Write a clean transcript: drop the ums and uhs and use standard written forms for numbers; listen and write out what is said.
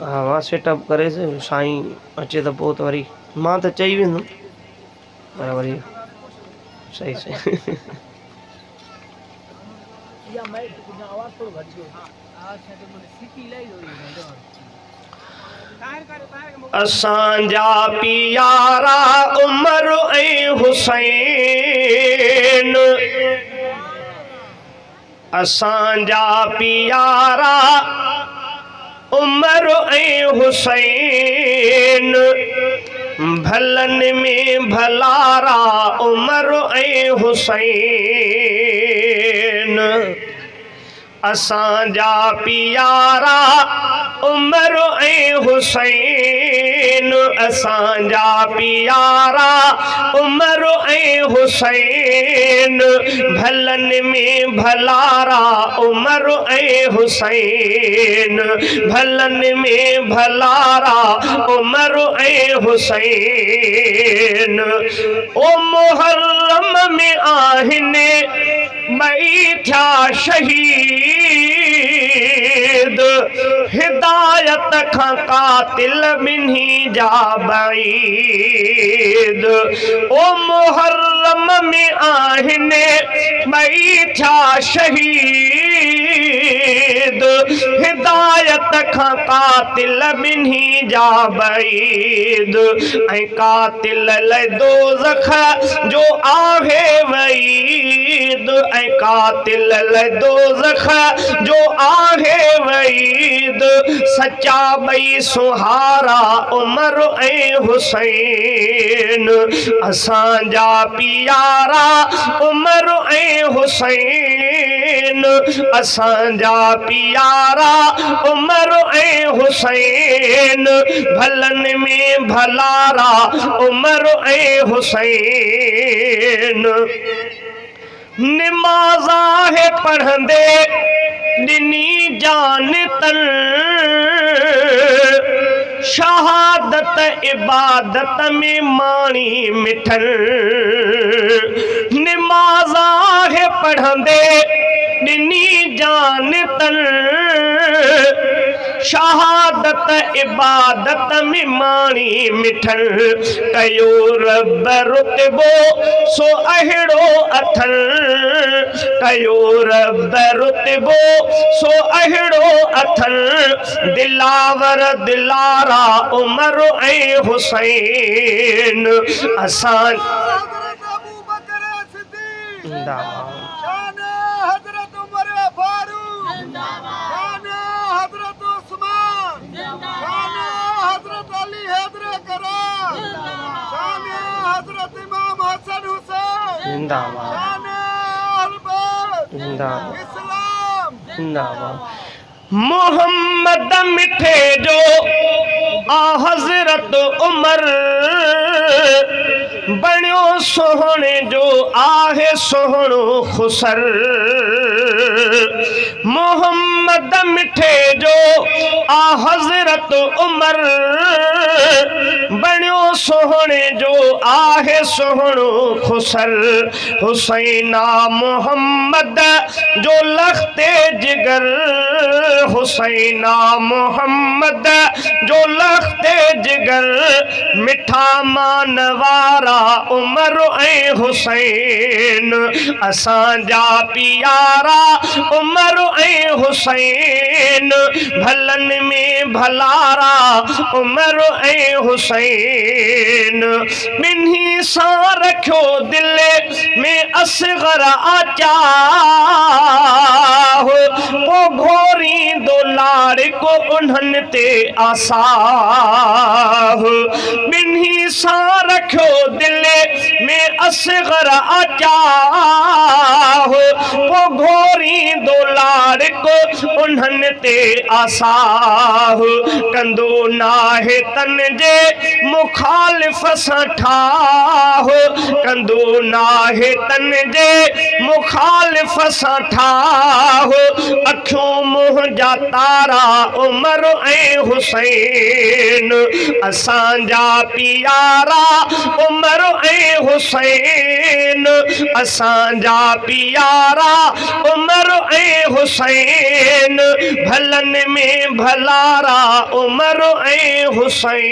हवा सेटअप करे से साईं अचे त पोइ त वरी मां त चई वेंदुमि पर वरी सही सही असांजा पियारा उमर ऐं हुसैन असांजा पियारा उमर ऐं हुसैन भलनि में भलारा उमर ऐं हुसैन असांजा पियारा उमर ऐं हुसैन असांजा पियारा उमर ऐं हुसैन भलनि में भलारा उमर ऐं हुसैन भलनि में भलारा उमर ऐं हुसैन ओ मुहर्रम में आहिनि ॿई थिया शहीद हिदायत खां कातिल ॿिन्ही जा बईद ओ मुहर्रम में आहिनि ॿई थिया शहीद हिदायत खां कातिल ॿिन्ही जा बईद ऐं कातिल लाइ दोज़ख जो आहे वईद ऐं कातिल लाइ दोज़ख जो आहे वईद सच्चा ॿई सुहारा उमर ऐं हुसैन असांजा पियारा उमर ऐं हुसैन असांजा पियारा उमर ऐं हुसैन भलनि में भलारा उमर ऐं हुसैन निमाज़ा है पढ़ंदे दिनी जान तन शहादत इबादत में माणी मिठन निमाज़ा है पढ़ंदे दिनी जान तन शहादत इबादत में माणी मिठन कयो रब रुतबो सो अहिड़ो अथन कयो रब रुतबो सो अहिड़ो अथन दिलावर दिलारा उमर ऐं हुसैन असां मोहम्मद मिठे जो आ हज़रत उमर बणियो सोहणे जो आहे सोहणो खुसर मोहम्मद मिठे जो आ हज़रत उमर बणियो सोहणे जो आहे सोहणो खुसर हुसैना मोहम्मद जो लख्ते जिगर हुसैना मोहम्मद जो लख्ते जिगर मिठा मानवारा उमर ऐं हुसैन असांजा पियारा उमर ऐं हुसैन भलनि में भलारा उमर ऐं हुसैन ॿिन्ही सां रखियो दिल में असगर आचाह पोइ घोरींदो लाड़ को उन्हनि ते आसाह ॿिन्ही सां रखियो दिल में असगर आचाह पोइ घोरींदो लाड़ को उन्हनि ते आसाह कंदो नाहे तन जे मुखालिफ सां ठाह कंदो नाहे तन जे मुखालिफ सां ठाह अखियों मुंह जा तारा उमर ऐं हुसैन असांजा पियारा उमर ऐं हुसैन असांजा पियारा उमर ऐं हुसैन भलन में भलारा उमर ऐं हुसैन।